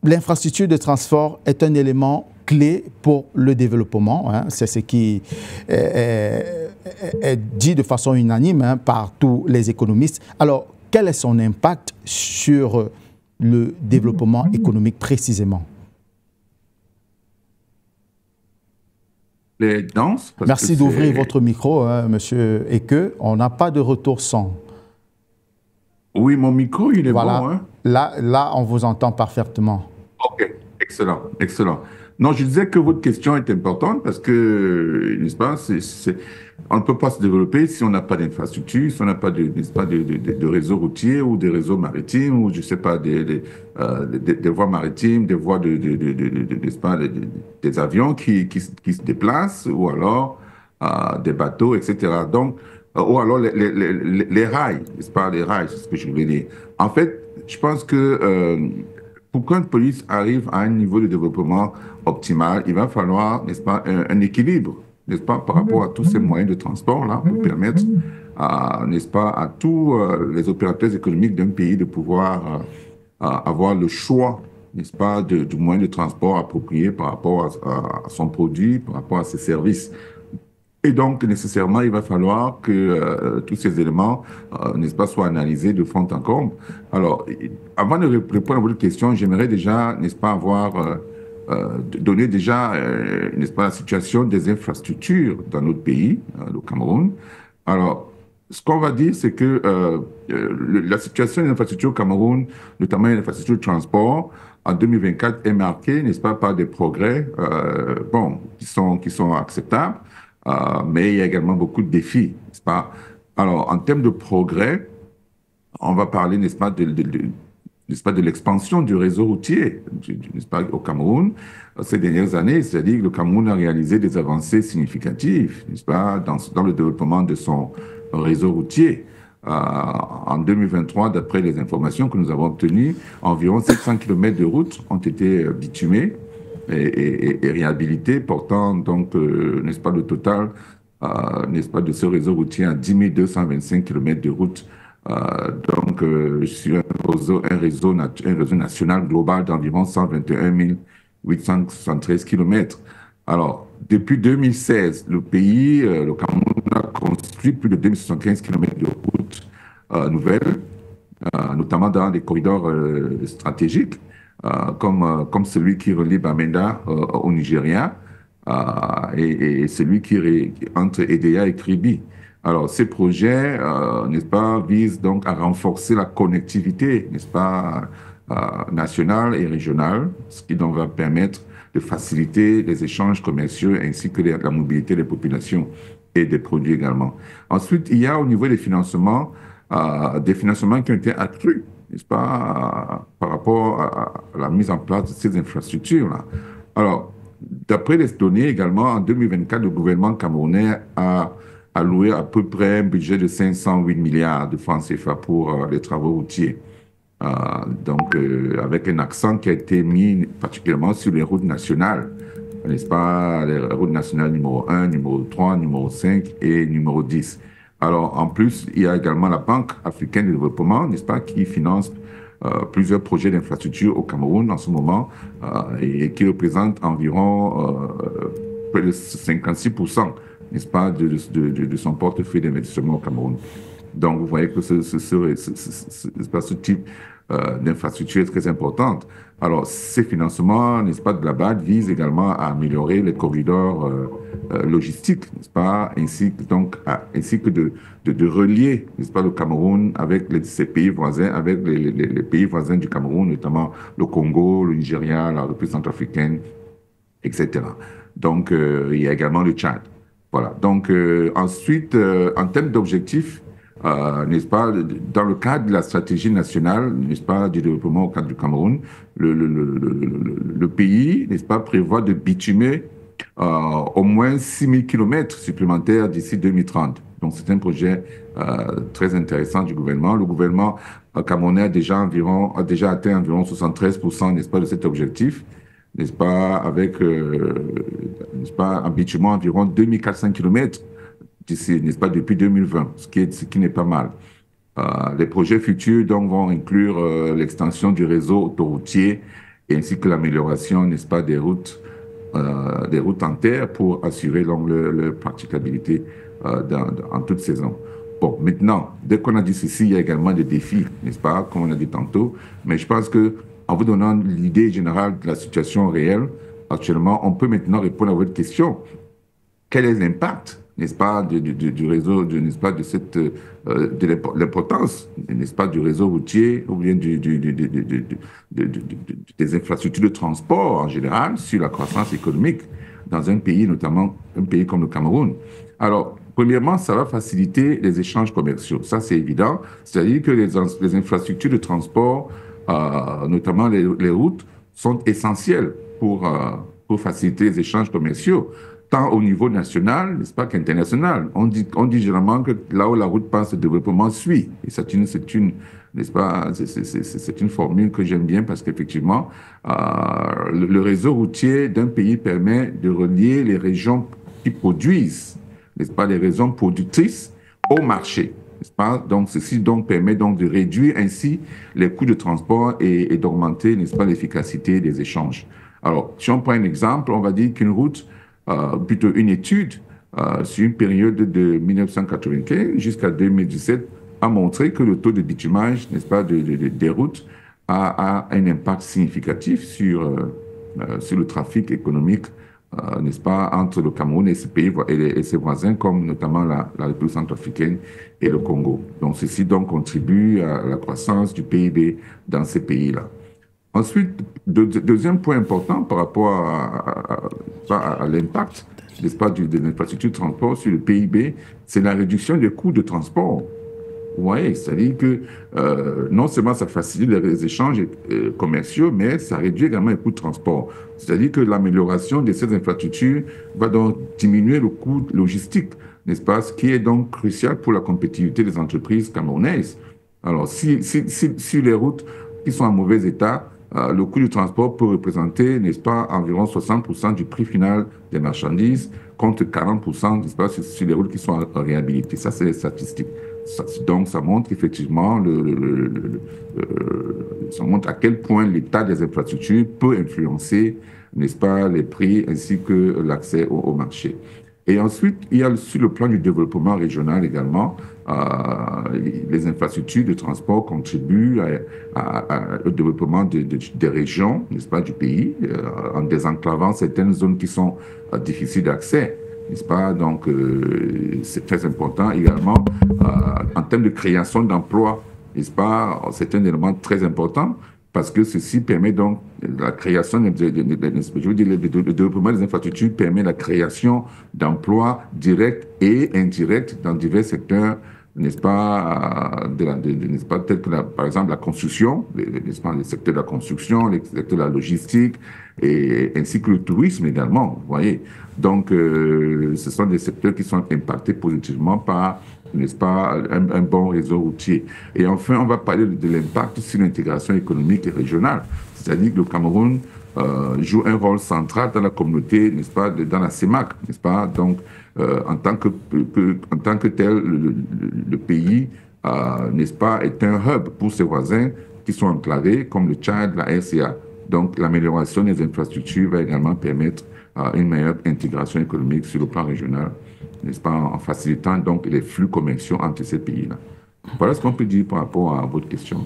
l'infrastructure de transport est un élément clé pour le développement. Hein. C'est ce qui est dit de façon unanime par tous les économistes. Alors, quel est son impact sur le développement économique précisément? Les danses. Merci d'ouvrir votre micro, hein, monsieur Eke. On n'a pas de retour son. Oui, mon micro, il est voilà. bon. Hein? Là, on vous entend parfaitement. OK, excellent, excellent. Non, je disais que votre question est importante parce que, n'est-ce pas, on ne peut pas se développer si on n'a pas d'infrastructure, si on n'a pas de réseau routier ou des réseaux maritimes ou, je ne sais pas, des voies maritimes, des voies n'est-ce pas, des avions qui se déplacent ou alors des bateaux, etc. Donc, ou alors les rails, n'est-ce pas, les rails, c'est ce que je voulais dire. En fait, je pense que pour qu'un pays arrive à un niveau de développement optimal, il va falloir, n'est-ce pas, un équilibre, n'est-ce pas, par rapport à tous ces moyens de transport-là, pour permettre, n'est-ce pas, à tous les opérateurs économiques d'un pays de pouvoir avoir le choix, n'est-ce pas, du moyen de transport approprié par rapport à son produit, par rapport à ses services. Et donc, nécessairement, il va falloir que tous ces éléments, n'est-ce pas, soient analysés de fond en comble. Alors, avant de répondre à votre question, j'aimerais déjà, n'est-ce pas, donner déjà, n'est-ce pas, la situation des infrastructures dans notre pays, le Cameroun. Alors, ce qu'on va dire, c'est que la situation des infrastructures au Cameroun, notamment les infrastructures de transport, en 2024 est marquée, n'est-ce pas, par des progrès, qui sont acceptables. Mais il y a également beaucoup de défis, n'est-ce pas? Alors, en termes de progrès, on va parler, n'est-ce pas, n'est-ce pas, de l'expansion du réseau routier, n'est-ce pas, au Cameroun. Ces dernières années, c'est-à-dire que le Cameroun a réalisé des avancées significatives, n'est-ce pas, dans le développement de son réseau routier. En 2023, d'après les informations que nous avons obtenues, environ 700 km de routes ont été bitumées et réhabilité, portant donc, n'est-ce pas, le total, n'est-ce pas, de ce réseau routier à 10 225 km de route, sur un réseau national global d'environ 121 873 km. Alors, depuis 2016, le pays, le Cameroun, a construit plus de 2075 km de routes nouvelles, notamment dans des corridors stratégiques, comme celui qui relie Bamenda au Nigeria et celui entre Edea et Kribi. Alors, ces projets, n'est-ce pas, visent donc à renforcer la connectivité, n'est-ce pas, nationale et régionale, ce qui donc va permettre de faciliter les échanges commerciaux ainsi que la mobilité des populations et des produits également. Ensuite, il y a au niveau des financements qui ont été accrus, n'est-ce pas, par rapport à la mise en place de ces infrastructures-là. Alors, d'après les données également, en 2024, le gouvernement camerounais a alloué à peu près un budget de 508 milliards de francs CFA pour les travaux routiers. Avec un accent qui a été mis particulièrement sur les routes nationales, n'est-ce pas, les routes nationales numéro 1, numéro 3, numéro 5 et numéro 10. Alors, en plus, il y a également la Banque africaine de développement, n'est-ce pas, qui finance plusieurs projets d'infrastructure au Cameroun en ce moment et qui représente environ près de 56%, n'est-ce pas, de son portefeuille d'investissement au Cameroun. Donc, vous voyez que ce type d'infrastructure est très importante. Alors, ces financements, n'est-ce pas, de la BAD visent également à améliorer les corridors logistiques, n'est-ce pas, ainsi que de relier, n'est-ce pas, le Cameroun avec ses pays voisins, avec les pays voisins du Cameroun, notamment le Congo, le Nigeria, la République centrafricaine, etc. Donc, il y a également le Tchad. Voilà. Donc, ensuite, en termes d'objectifs, n'est-ce pas, dans le cadre de la stratégie nationale, n'est-ce pas, du développement au cadre du Cameroun, le pays, n'est-ce pas, prévoit de bitumer au moins 6 000 km supplémentaires d'ici 2030. Donc, c'est un projet très intéressant du gouvernement. Le gouvernement camerounais a déjà atteint environ 73%, n'est-ce pas, de cet objectif, n'est-ce pas, avec, n'est-ce pas, un bitument environ 2400 km d'ici, n'est-ce pas, depuis 2020, ce qui n'est pas mal. Les projets futurs donc vont inclure l'extension du réseau autoroutier et ainsi que l'amélioration, n'est-ce pas, des routes en terre pour assurer donc, leur praticabilité en toute saison. Bon, maintenant, dès qu'on a dit ceci, il y a également des défis, n'est-ce pas, comme on a dit tantôt, mais je pense que en vous donnant l'idée générale de la situation réelle, actuellement, on peut maintenant répondre à votre question. Quel est l'impact, n'est-ce pas, du réseau, n'est-ce pas, de l'importance, n'est-ce pas, du réseau routier ou bien des infrastructures de transport en général sur la croissance économique dans un pays, notamment un pays comme le Cameroun? Alors, premièrement, ça va faciliter les échanges commerciaux. Ça, c'est évident. C'est-à-dire que les infrastructures de transport, notamment les routes, sont essentielles pour faciliter les échanges commerciaux, tant au niveau national, n'est-ce pas, qu'international. On dit généralement que là où la route passe, le développement suit. Et c'est n'est-ce pas, c'est une formule que j'aime bien parce qu'effectivement, le réseau routier d'un pays permet de relier les régions qui produisent, n'est-ce pas, les régions productrices au marché. N'est-ce pas? Donc, ceci donc permet donc de réduire ainsi les coûts de transport et d'augmenter, n'est-ce pas, l'efficacité des échanges. Alors, si on prend un exemple, on va dire qu'une route, plutôt une étude sur une période de 1995 jusqu'à 2017 a montré que le taux de bitumage, n'est-ce pas, des routes a un impact significatif sur le trafic économique, n'est-ce pas, entre le Cameroun et ses pays et ses voisins, comme notamment la République centrafricaine et le Congo. Donc, ceci donc contribue à la croissance du PIB dans ces pays-là. Ensuite, deuxième point important par rapport à l'impact, n'est-ce pas, de l'infrastructure de transport sur le PIB, c'est la réduction des coûts de transport. Vous voyez, c'est-à-dire que non seulement ça facilite les échanges commerciaux, mais ça réduit également les coûts de transport. C'est-à-dire que l'amélioration de ces infrastructures va donc diminuer le coût logistique, n'est-ce pas, ce qui est donc crucial pour la compétitivité des entreprises camerounaises. Alors, si les routes qui sont en mauvais état, le coût du transport peut représenter, n'est-ce pas, environ 60% du prix final des marchandises, contre 40%, n'est-ce pas, sur les routes qui sont réhabilitées. Ça, c'est les statistiques. Donc, ça montre effectivement, ça montre à quel point l'état des infrastructures peut influencer, n'est-ce pas, les prix ainsi que l'accès au marché. Et ensuite, il y a sur le plan du développement régional également, les infrastructures de transport contribuent au développement des régions, n'est-ce pas, du pays, en désenclavant certaines zones qui sont difficiles d'accès, n'est-ce pas? Donc, c'est très important également en termes de création d'emplois, n'est-ce pas? C'est un élément très important parce que ceci permet donc la création, je veux dire, le développement des infrastructures permet la création d'emplois directs et indirects dans divers secteurs, n'est-ce pas, n'est-ce pas, tels que par exemple la construction, n'est-ce pas, les secteurs de la construction, les secteurs de la logistique, et ainsi que le tourisme également, vous voyez. Donc, ce sont des secteurs qui sont impactés positivement par, n'est-ce pas, un bon réseau routier. Et enfin, on va parler de l'impact sur l'intégration économique et régionale. C'est-à-dire que le Cameroun joue un rôle central dans la communauté, n'est-ce pas, dans la CEMAC, n'est-ce pas? Donc, en tant que tel, le pays, n'est-ce pas, est un hub pour ses voisins qui sont enclavés, comme le Tchad, la RCA. Donc, l'amélioration des infrastructures va également permettre une meilleure intégration économique sur le plan régional, n'est-ce pas, en facilitant donc les flux commerciaux entre ces pays-là. Voilà ce qu'on peut dire par rapport à votre question.